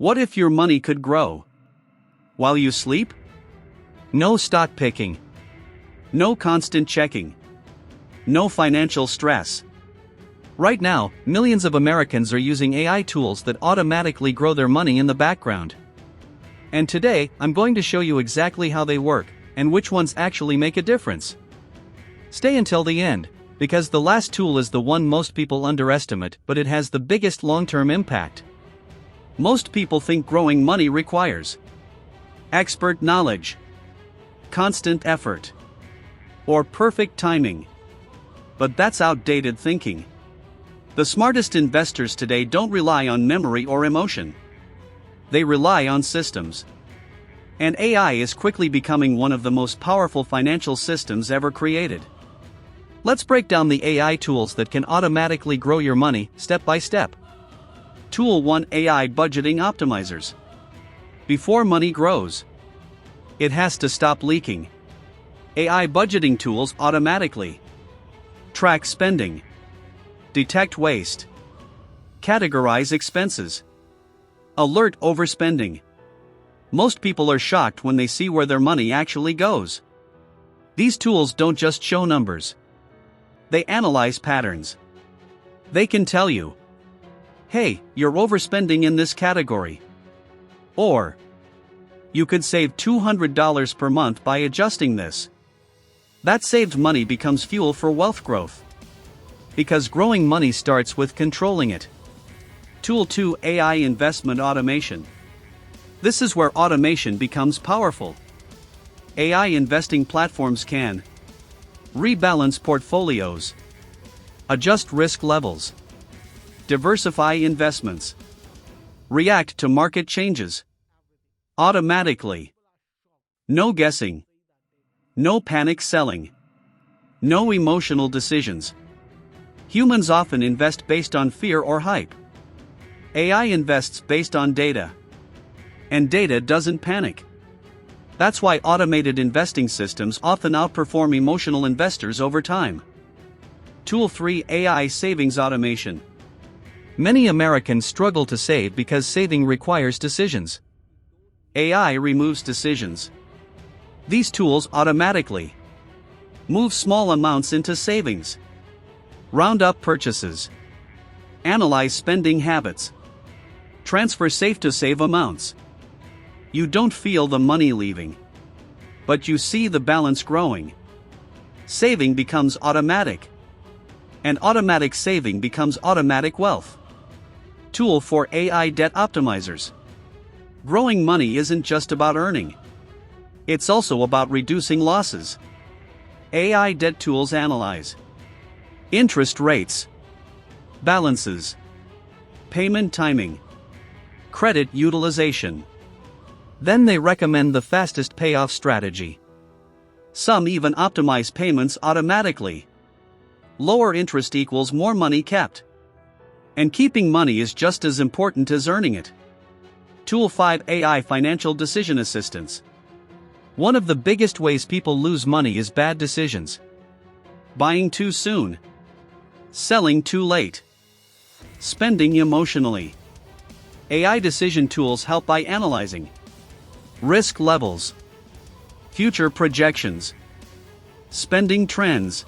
What if your money could grow while you sleep? No stock picking. No constant checking. No financial stress. Right now, millions of Americans are using AI tools that automatically grow their money in the background. And today, I'm going to show you exactly how they work, and which ones actually make a difference. Stay until the end, because the last tool is the one most people underestimate, but it has the biggest long-term impact. Most people think growing money requires expert knowledge, constant effort, or perfect timing. But that's outdated thinking. The smartest investors today don't rely on memory or emotion. They rely on systems. And AI is quickly becoming one of the most powerful financial systems ever created. Let's break down the AI tools that can automatically grow your money, step by step. Tool 1: AI Budgeting Optimizers. Before money grows, it has to stop leaking. AI budgeting tools automatically track spending, detect waste, categorize expenses, alert overspending. Most people are shocked when they see where their money actually goes. These tools don't just show numbers. They analyze patterns. They can tell you, hey, you're overspending in this category. Or, you could save $200 per month by adjusting this. That saved money becomes fuel for wealth growth. Because growing money starts with controlling it. Tool 2: AI Investment Automation. This is where automation becomes powerful. AI investing platforms can rebalance portfolios, adjust risk levels, diversify investments, react to market changes automatically. No guessing. No panic selling. No emotional decisions. Humans often invest based on fear or hype. AI invests based on data. And data doesn't panic. That's why automated investing systems often outperform emotional investors over time. Tool 3: AI Savings Automation. Many Americans struggle to save because saving requires decisions. AI removes decisions. These tools automatically move small amounts into savings, round up purchases, analyze spending habits, transfer safe-to-save amounts. You don't feel the money leaving, but you see the balance growing. Saving becomes automatic, and automatic saving becomes automatic wealth. Tool 4: AI Debt Optimizers. Growing money isn't just about earning. It's also about reducing losses. AI debt tools analyze interest rates, balances, payment timing, credit utilization. Then they recommend the fastest payoff strategy. Some even optimize payments automatically. Lower interest equals more money kept. And keeping money is just as important as earning it. Tool 5: AI Financial Decision Assistance. One of the biggest ways people lose money is bad decisions. Buying too soon. Selling too late. Spending emotionally. AI decision tools help by analyzing risk levels, future projections, spending trends,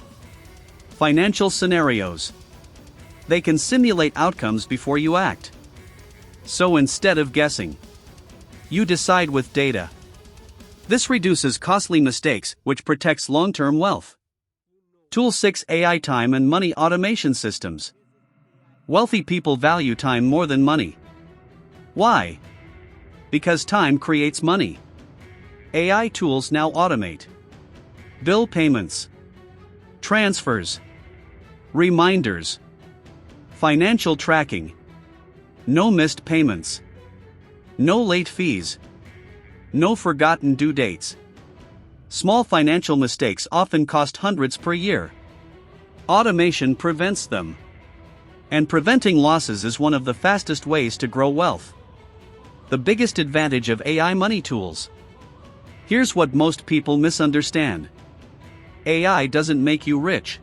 financial scenarios. They can simulate outcomes before you act. So instead of guessing, you decide with data. This reduces costly mistakes, which protects long-term wealth. Tool 6: AI Time and Money Automation Systems. Wealthy people value time more than money. Why? Because time creates money. AI tools now automate bill payments, transfers, reminders, financial tracking. No missed payments. No late fees. No forgotten due dates. Small financial mistakes often cost hundreds per year. Automation prevents them. And preventing losses is one of the fastest ways to grow wealth. The biggest advantage of AI money tools. Here's what most people misunderstand. AI doesn't make you rich.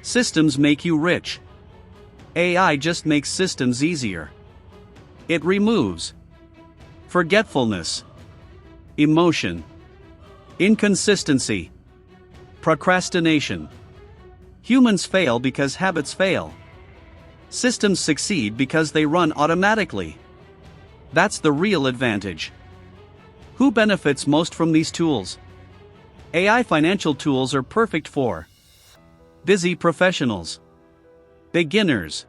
Systems make you rich. AI just makes systems easier. It removes forgetfulness, emotion, inconsistency, procrastination. Humans fail because habits fail. Systems succeed because they run automatically. That's the real advantage. Who benefits most from these tools? AI financial tools are perfect for busy professionals, beginners,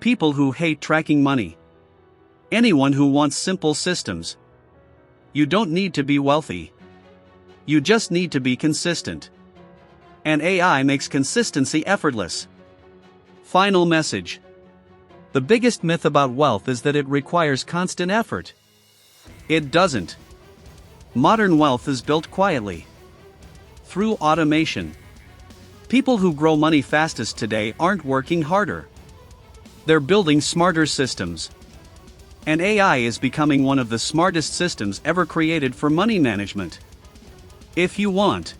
people who hate tracking money, anyone who wants simple systems. You don't need to be wealthy. You just need to be consistent. And AI makes consistency effortless. Final message. The biggest myth about wealth is that it requires constant effort. It doesn't. Modern wealth is built quietly. Through automation. People who grow money fastest today aren't working harder. They're building smarter systems. And AI is becoming one of the smartest systems ever created for money management. If you want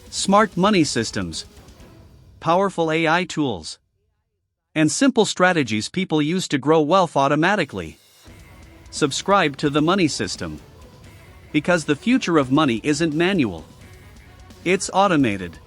smart money systems, powerful AI tools, and simple strategies people use to grow wealth automatically, subscribe to the Money System. Because the future of money isn't manual. It's automated.